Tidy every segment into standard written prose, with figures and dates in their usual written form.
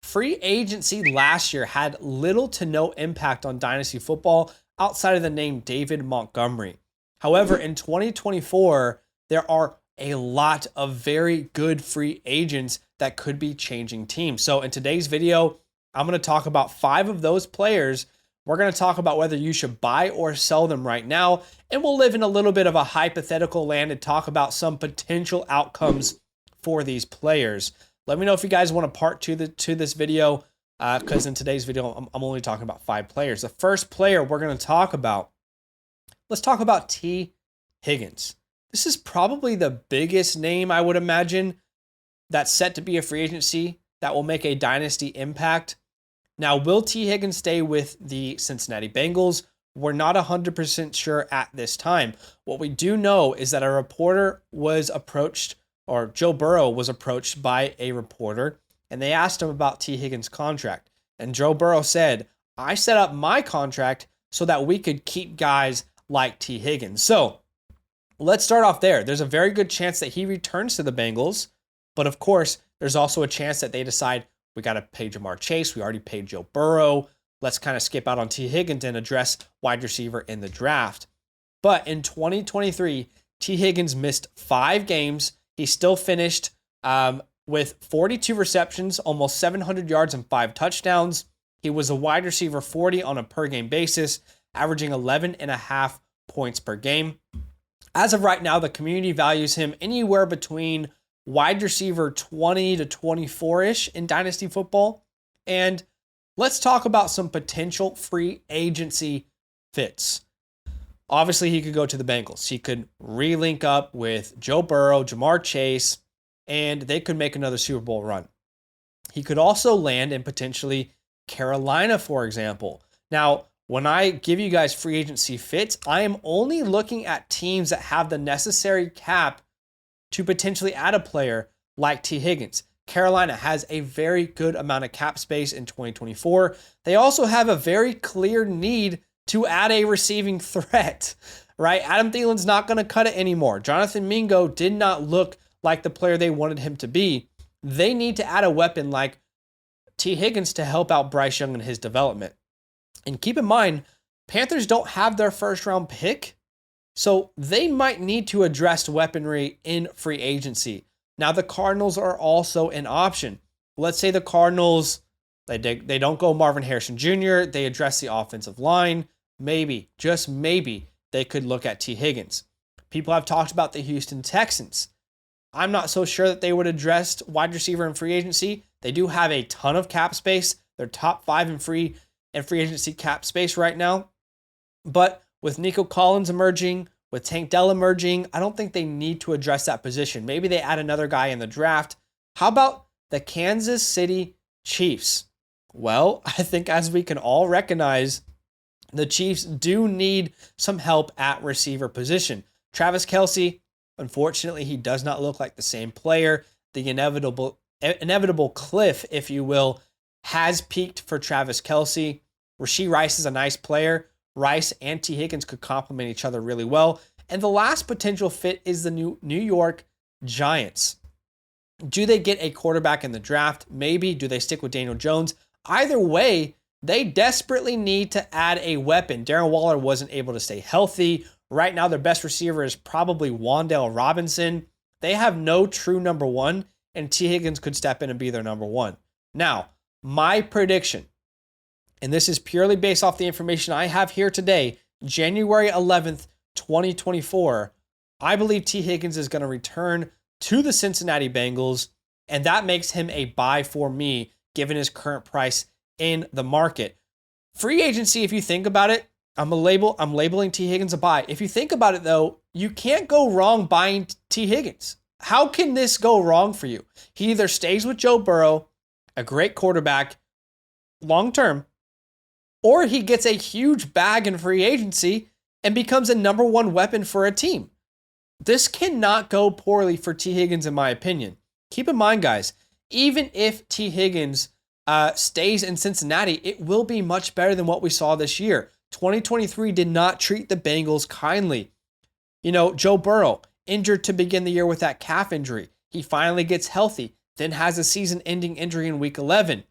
free agency last year had little to no impact on Dynasty football outside of the name David Montgomery. However, in 2024, there are a lot of very good free agents that could be changing teams. So in today's video, I'm going to talk about 5 of those players. We're going to talk about whether you should buy or sell them right now. And we'll live in a little bit of a hypothetical land and talk about some potential outcomes for these players. Let me know if you guys want a part 2 to this video, because in today's video, I'm only talking about 5 players. The first player we're going to talk about, let's talk about T. Higgins. This is probably the biggest name I would imagine that's set to be a free agency that will make a dynasty impact. Now, will T. Higgins stay with the Cincinnati Bengals? We're not 100% sure at this time. What we do know is that a reporter was approached, or Joe Burrow was approached by a reporter, and they asked him about T. Higgins' contract. And Joe Burrow said, I set up my contract so that we could keep guys like T. Higgins. So let's start off there. There's a very good chance that he returns to the Bengals, but of course, there's also a chance that they decide we got to pay Jamar Chase. We already paid Joe Burrow. Let's kind of skip out on T. Higgins and address wide receiver in the draft. But in 2023, T. Higgins missed 5 games. He still finished with 42 receptions, almost 700 yards and 5 touchdowns. He was a wide receiver 40 on a per game basis, averaging 11.5 points per game. As of right now, the community values him anywhere between wide receiver 20 to 24-ish in Dynasty football. And let's talk about some potential free agency fits. Obviously, he could go to the Bengals. He could re-link up with Joe Burrow, Jamar Chase, and they could make another Super Bowl run. He could also land in potentially Carolina, for example. Now, when I give you guys free agency fits, I am only looking at teams that have the necessary cap to potentially add a player like T. Higgins. Carolina has a very good amount of cap space in 2024. They also have a very clear need to add a receiving threat, right? Adam Thielen's not going to cut it anymore. Jonathan Mingo did not look like the player they wanted him to be. They need to add a weapon like T. Higgins to help out Bryce Young in his development. And keep in mind, Panthers don't have their first round pick, so they might need to address weaponry in free agency. Now, the Cardinals are also an option. Let's say the Cardinals, they don't go Marvin Harrison Jr., they address the offensive line. Maybe, just maybe, they could look at T. Higgins. People have talked about the Houston Texans. I'm not so sure that they would address wide receiver in free agency. They do have a ton of cap space. They're top 5 in free agency cap space right now. But with Nico Collins emerging, with Tank Dell emerging, I don't think they need to address that position. Maybe they add another guy in the draft. How about the Kansas City Chiefs? Well, I think as we can all recognize, the Chiefs do need some help at receiver position. Travis Kelce, unfortunately, he does not look like the same player. The inevitable cliff, if you will, has peaked for Travis Kelce. Rashee Rice is a nice player. Rice and T. Higgins could complement each other really well. And the last potential fit is the New York Giants. Do they get a quarterback in the draft? Maybe. Do they stick with Daniel Jones? Either way, they desperately need to add a weapon. Darren Waller wasn't able to stay healthy. Right now, their best receiver is probably Wan'Dale Robinson. They have no true number 1, and T. Higgins could step in and be their number 1. Now, my prediction, and this is purely based off the information I have here today, January 11th, 2024, I believe T. Higgins is going to return to the Cincinnati Bengals, and that makes him a buy for me, given his current price in the market. Free agency, if you think about it, I'm labeling T. Higgins a buy. If you think about it, though, you can't go wrong buying T. Higgins. How can this go wrong for you? He either stays with Joe Burrow, a great quarterback, long term, or he gets a huge bag in free agency and becomes a number 1 weapon for a team. This cannot go poorly for T. Higgins, in my opinion. Keep in mind, guys, even if T. Higgins stays in Cincinnati, it will be much better than what we saw this year. 2023 did not treat the Bengals kindly. You know, Joe Burrow, injured to begin the year with that calf injury. He finally gets healthy, then has a season-ending injury in Week 11.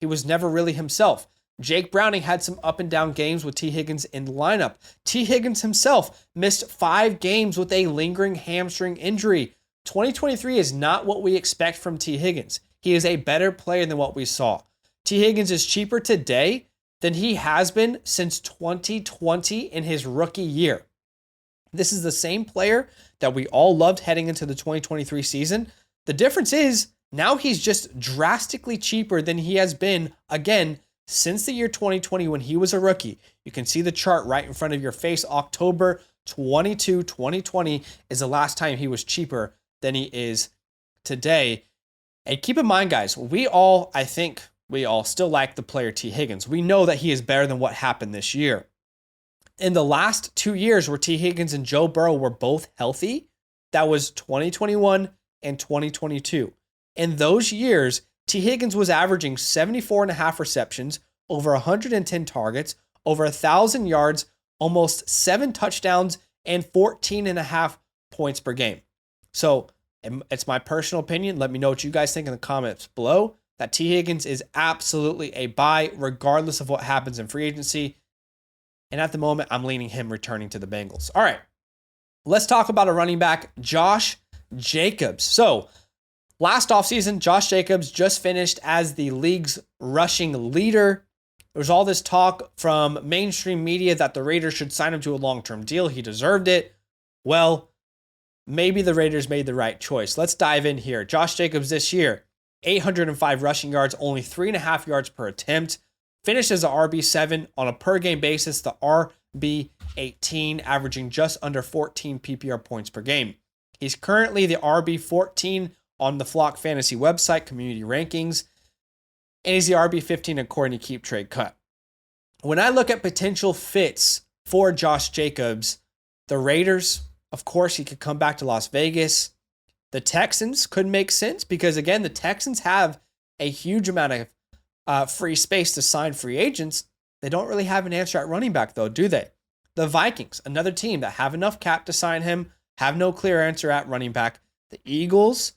He was never really himself. Jake Browning had some up and down games with T. Higgins in the lineup. T. Higgins himself missed 5 games with a lingering hamstring injury. 2023 is not what we expect from T. Higgins. He is a better player than what we saw. T. Higgins is cheaper today than he has been since 2020 in his rookie year. This is the same player that we all loved heading into the 2023 season. The difference is now he's just drastically cheaper than he has been, again, since the year 2020 when he was a rookie. You can see the chart right in front of your face. October 22, 2020 is the last time he was cheaper than he is today. And keep in mind, guys, I think we all still like the player T. Higgins. We know that he is better than what happened this year. In the last 2 years where T. Higgins and Joe Burrow were both healthy, that was 2021 and 2022. In those years, T. Higgins was averaging 74.5 receptions, over 110 targets, over 1,000 yards, almost 7 touchdowns, and 14.5 points per game. So it's my personal opinion. Let me know what you guys think in the comments below. That T. Higgins is absolutely a buy, regardless of what happens in free agency. And at the moment, I'm leaning him returning to the Bengals. All right, let's talk about a running back, Josh Jacobs. So last offseason, Josh Jacobs just finished as the league's rushing leader. There was all this talk from mainstream media that the Raiders should sign him to a long-term deal. He deserved it. Well, maybe the Raiders made the right choice. Let's dive in here. Josh Jacobs this year, 805 rushing yards, only 3.5 yards per attempt. Finished as a RB7 on a per-game basis, the RB18, averaging just under 14 PPR points per game. He's currently the RB14 on the Flock Fantasy website, community rankings, and he's the RB15 according to Keep Trade Cut. When I look at potential fits for Josh Jacobs, the Raiders, of course, he could come back to Las Vegas. The Texans could make sense because, again, the Texans have a huge amount of free space to sign free agents. They don't really have an answer at running back, though, do they? The Vikings, another team that have enough cap to sign him, have no clear answer at running back. The Eagles,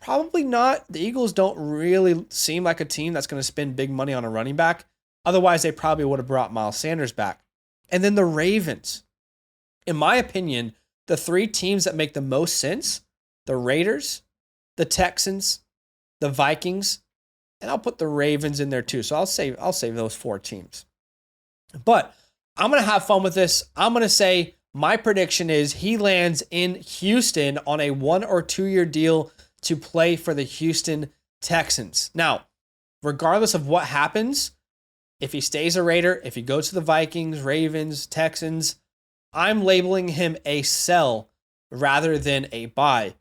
probably not. The Eagles don't really seem like a team that's going to spend big money on a running back. Otherwise, they probably would have brought Miles Sanders back. And then the Ravens. In my opinion, the 3 teams that make the most sense, the Raiders, the Texans, the Vikings, and I'll put the Ravens in there too. So I'll save those 4 teams. But I'm going to have fun with this. I'm going to say my prediction is he lands in Houston on a 1 or 2 year deal to play for the Houston Texans. Now, regardless of what happens, if he stays a Raider, if he goes to the Vikings, Ravens, Texans, I'm labeling him a sell rather than a buy.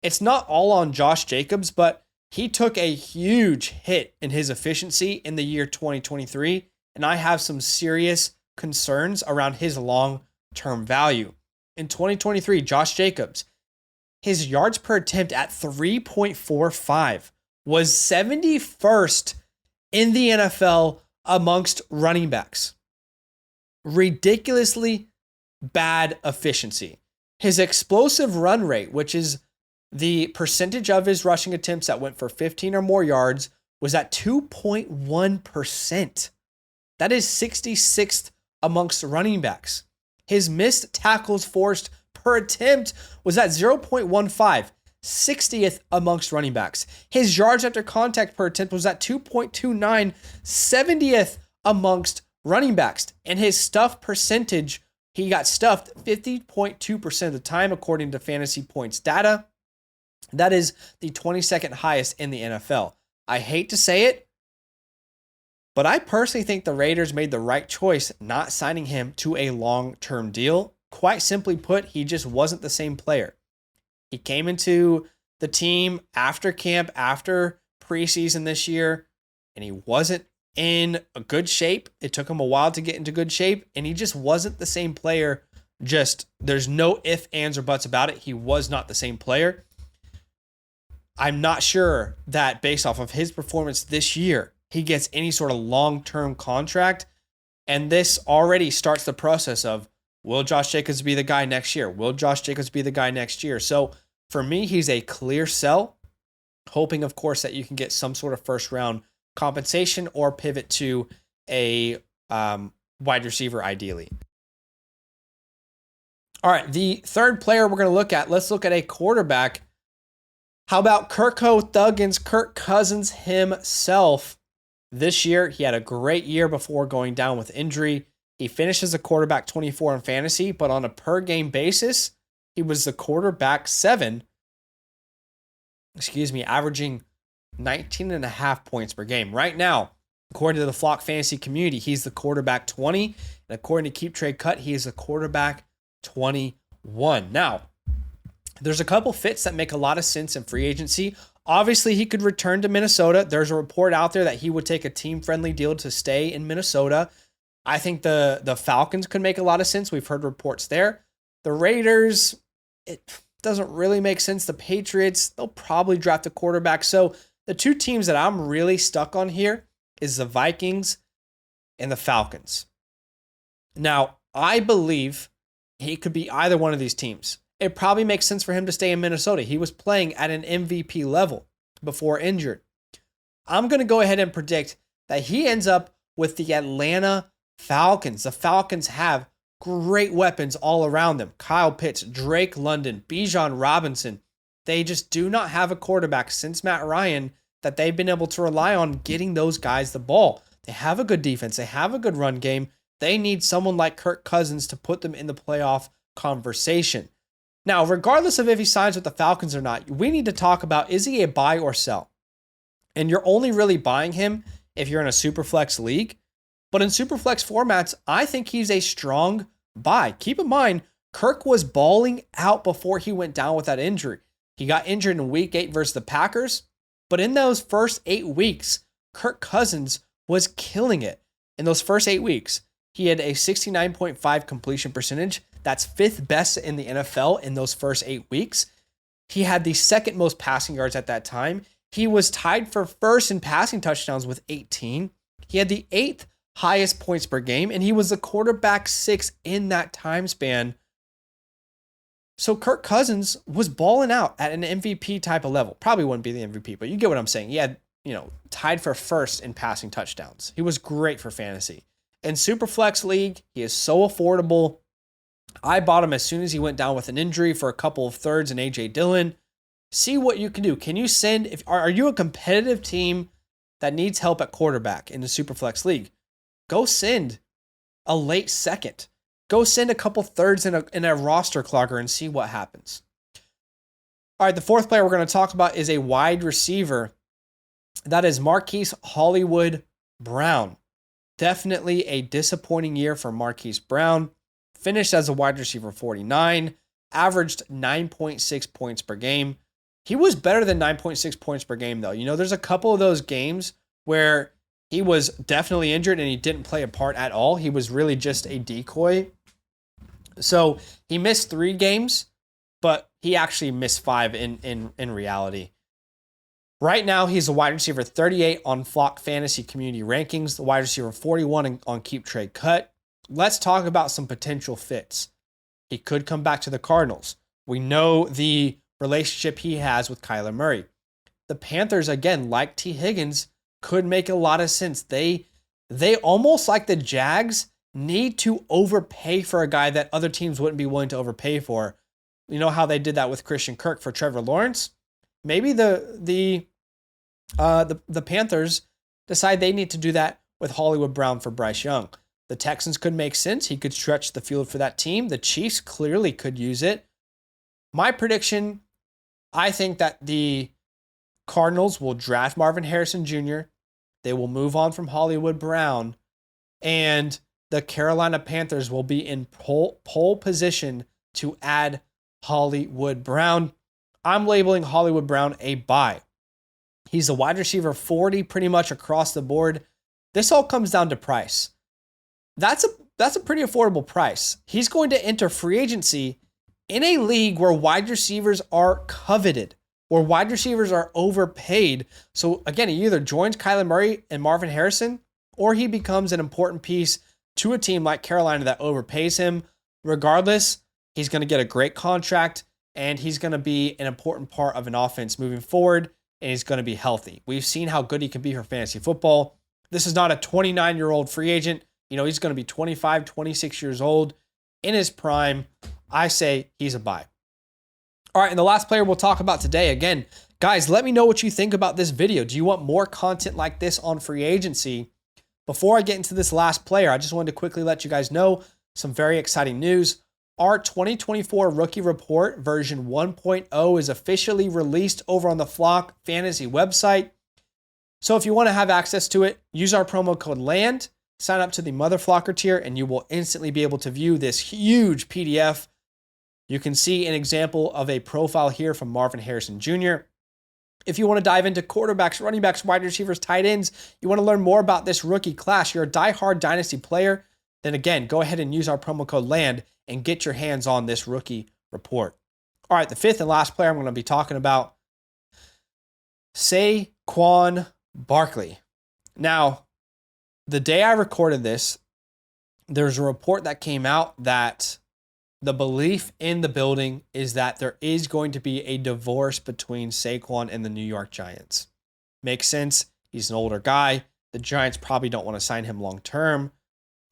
It's not all on Josh Jacobs, but he took a huge hit in his efficiency in the year 2023, and I have some serious concerns around his long-term value. In 2023, Josh Jacobs, his yards per attempt at 3.45 was 71st in the NFL amongst running backs. Ridiculously bad efficiency. His explosive run rate, which is the percentage of his rushing attempts that went for 15 or more yards, was at 2.1%. That is 66th amongst running backs. His missed tackles forced per attempt was at 0.15, 60th amongst running backs. His yards after contact per attempt was at 2.29, 70th amongst running backs. And his stuff percentage, he got stuffed 50.2% of the time according to Fantasy Points data. That is the 22nd highest in the NFL. I hate to say it, but I personally think the Raiders made the right choice not signing him to a long-term deal. Quite simply put, he just wasn't the same player. He came into the team after camp, after preseason this year, and he wasn't in a good shape. It took him a while to get into good shape, and he just wasn't the same player. There's no ifs, ands, or buts about it. He was not the same player. I'm not sure that based off of his performance this year, he gets any sort of long-term contract. And this already starts the process of, will Josh Jacobs be the guy next year? Will Josh Jacobs be the guy next year? So for me, he's a clear sell, hoping, of course, that you can get some sort of first-round compensation or pivot to a wide receiver ideally. All right, the third player we're going to look at, let's look at a quarterback. How about Kirk Cousins himself? This year, he had a great year before going down with injury. He finished as a quarterback 24 in fantasy, but on a per game basis, he was the quarterback 7, averaging 19.5 points per game. Right now, according to the Flock Fantasy community, he's the quarterback 20. And according to Keep Trade Cut, he is the quarterback 21. Now, there's a couple fits that make a lot of sense in free agency. Obviously, he could return to Minnesota. There's a report out there that he would take a team-friendly deal to stay in Minnesota. I think the Falcons could make a lot of sense. We've heard reports there. The Raiders, it doesn't really make sense. The Patriots, they'll probably draft a quarterback. So the two teams that I'm really stuck on here is the Vikings and the Falcons. Now, I believe he could be either one of these teams. It probably makes sense for him to stay in Minnesota. He was playing at an MVP level before injured. I'm going to go ahead and predict that he ends up with the Atlanta Falcons. The Falcons have great weapons all around them. Kyle Pitts, Drake London, Bijan Robinson. They just do not have a quarterback since Matt Ryan that they've been able to rely on getting those guys the ball. They have a good defense. They have a good run game. They need someone like Kirk Cousins to put them in the playoff conversation. Now, regardless of if he signs with the Falcons or not, we need to talk about, is he a buy or sell? And you're only really buying him if you're in a Superflex league. But in Superflex formats, I think he's a strong buy. Keep in mind, Kirk was balling out before he went down with that injury. He got injured in week 8 versus the Packers. But in those first 8 weeks, Kirk Cousins was killing it. In those first 8 weeks, he had a 69.5 completion percentage. That's 5th best in the NFL in those first 8 weeks. He had the second most passing yards at that time. He was tied for first in passing touchdowns with 18. He had the 8th highest points per game, and he was the quarterback 6 in that time span. So Kirk Cousins was balling out at an MVP type of level. Probably wouldn't be the MVP, but you get what I'm saying. He had, tied for first in passing touchdowns. He was great for fantasy. In Superflex League, he is so affordable. I bought him as soon as he went down with an injury for a couple of thirds in A.J. Dillon. See what you can do. Can you send, are you a competitive team that needs help at quarterback in the Superflex League? Go send a late second. Go send a couple thirds in a roster clogger and see what happens. All right, the fourth player we're going to talk about is a wide receiver. That is Marquise Hollywood Brown. Definitely a disappointing year for Marquise Brown. Finished as a wide receiver 49, averaged 9.6 points per game. He was better than 9.6 points per game, though. There's a couple of those games where he was definitely injured and he didn't play a part at all. He was really just a decoy. So he missed 3 games, but he actually missed 5 in reality. Right now, he's a wide receiver 38 on Flock Fantasy Community Rankings, the wide receiver 41 on Keep Trade Cut. Let's talk about some potential fits. He could come back to the Cardinals. We know the relationship he has with Kyler Murray. The Panthers, again, like T. Higgins, could make a lot of sense. They almost like the Jags need to overpay for a guy that other teams wouldn't be willing to overpay for. You know how they did that with Christian Kirk for Trevor Lawrence? Maybe the Panthers decide they need to do that with Hollywood Brown for Bryce Young. The Texans could make sense. He could stretch the field for that team. The Chiefs clearly could use it. My prediction, I think that the Cardinals will draft Marvin Harrison Jr. They will move on from Hollywood Brown. And the Carolina Panthers will be in pole position to add Hollywood Brown. I'm labeling Hollywood Brown a buy. He's a wide receiver 40 pretty much across the board. This all comes down to price. That's a pretty affordable price. He's going to enter free agency in a league where wide receivers are coveted, where wide receivers are overpaid. So again, he either joins Kyler Murray and Marvin Harrison, or he becomes an important piece to a team like Carolina that overpays him. Regardless, he's going to get a great contract, and he's going to be an important part of an offense moving forward. and he's going to be healthy. We've seen how good he can be for fantasy football. This is not a 29-year-old free agent. He's going to be 25, 26 years old in his prime. I say he's a buy. All right, and the last player we'll talk about today, again, guys, let me know what you think about this video. Do you want more content like this on free agency? Before I get into this last player, I just wanted to quickly let you guys know some very exciting news. Our 2024 Rookie Report version 1.0 is officially released over on the Flock Fantasy website. So if you want to have access to it, use our promo code LAND, sign up to the Mother Flocker tier, and you will instantly be able to view this huge PDF. You can see an example of a profile here from Marvin Harrison Jr. If you want to dive into quarterbacks, running backs, wide receivers, tight ends, you want to learn more about this rookie class, you're a diehard Dynasty player, then again, go ahead and use our promo code LAND and get your hands on this rookie report. All right, the fifth and last player I'm going to be talking about, Saquon Barkley. Now, the day I recorded this, there's a report that came out that the belief in the building is that there is going to be a divorce between Saquon and the New York Giants. Makes sense. He's an older guy. The Giants probably don't want to sign him long term.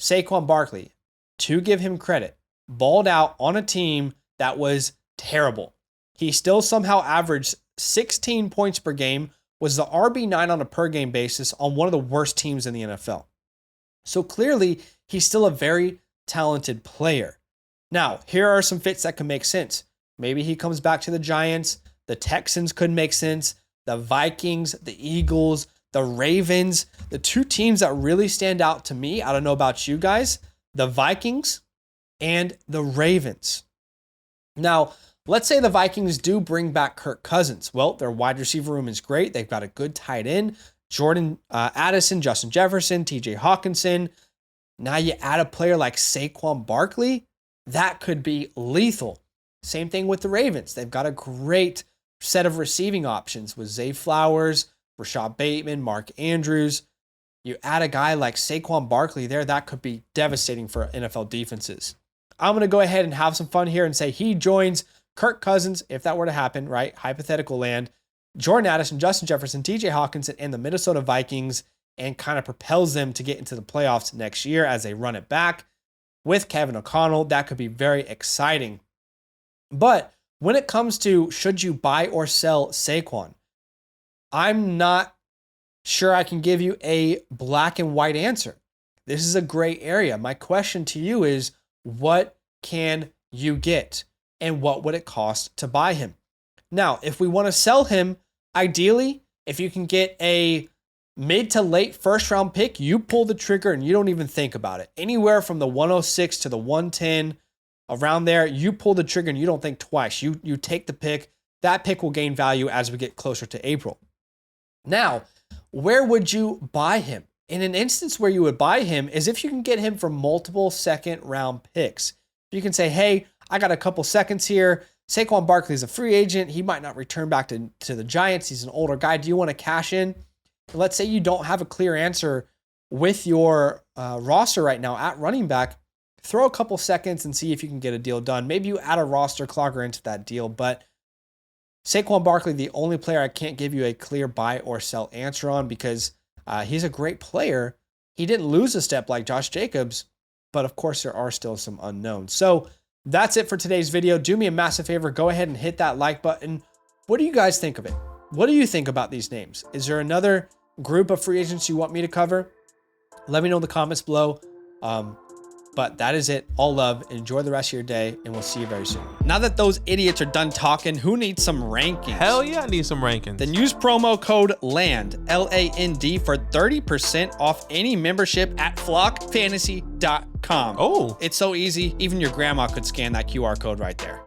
Saquon Barkley, to give him credit, balled out on a team that was terrible. He still somehow averaged 16 points per game, was the RB9 on a per game basis on one of the worst teams in the NFL. So clearly, he's still a very talented player. Now, here are some fits that can make sense. Maybe he comes back to the Giants. The Texans could make sense. The Vikings, the Eagles, the Ravens, the two teams that really stand out to me, I don't know about you guys, the Vikings and the Ravens. Now, let's say the Vikings do bring back Kirk Cousins. Well, their wide receiver room is great. They've got a good tight end, Jordan Addison, Justin Jefferson, TJ Hawkinson. Now you add a player like Saquon Barkley, that could be lethal. Same thing with the Ravens. They've got a great set of receiving options with Zay Flowers, Rashad Bateman, Mark Andrews. You add a guy like Saquon Barkley there, that could be devastating for NFL defenses. I'm going to go ahead and have some fun here and say he joins Kirk Cousins, if that were to happen, right? Hypothetical land. Jordan Addison, Justin Jefferson, TJ Hawkinson, and the Minnesota Vikings, and kind of propels them to get into the playoffs next year as they run it back. With Kevin O'Connell, that could be very exciting. But when it comes to should you buy or sell Saquon, I'm not sure I can give you a black and white answer. This is a gray area. My question to you is, what can you get? And what would it cost to buy him? Now, if we want to sell him, ideally, if you can get a mid to late first round pick, you pull the trigger and you don't even think about it. Anywhere from the 106 to the 110, around there, you pull the trigger and you don't think twice. You take the pick. That pick will gain value as we get closer to April. Now, where would you buy him? In an instance where you would buy him is if you can get him for multiple second round picks. You can say, hey, I got a couple seconds here. Saquon Barkley is a free agent. He might not return back to the Giants. He's an older guy. Do you want to cash in? Let's say you don't have a clear answer with your roster right now at running back. Throw a couple seconds and see if you can get a deal done. Maybe you add a roster clogger into that deal, but Saquon Barkley, the only player I can't give you a clear buy or sell answer on because he's a great player. He didn't lose a step like Josh Jacobs, but of course there are still some unknowns. So that's it for today's video. Do me a massive favor. Go ahead and hit that like button. What do you guys think of it? What do you think about these names? Is there another group of free agents you want me to cover? Let me know in the comments below. But that is it. All love. Enjoy the rest of your day, and we'll see you very soon. Now that those idiots are done talking, who needs some rankings? Hell yeah, I need some rankings. Then use promo code LAND, L-A-N-D, for 30% off any membership at flockfantasy.com. Oh. It's so easy. Even your grandma could scan that QR code right there.